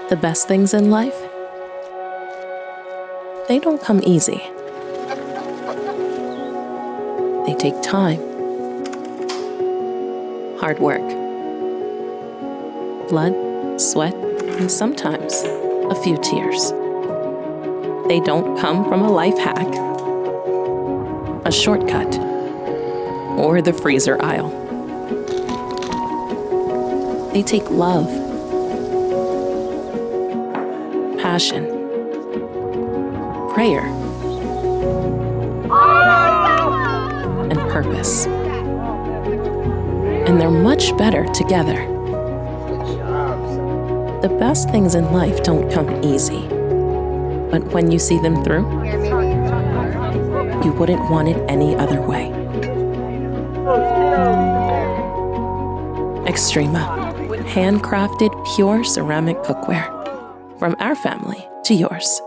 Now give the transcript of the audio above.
The best things in life, they don't come easy. They take time, hard work, blood, sweat, and sometimes a few tears. They don't come from a life hack, a shortcut, or the freezer aisle. They take love, passion, prayer, and purpose. And they're much better together. The best things in life don't come easy, but when you see them through, you wouldn't want it any other way. Xtrema, handcrafted pure ceramic cookware. From our family to yours.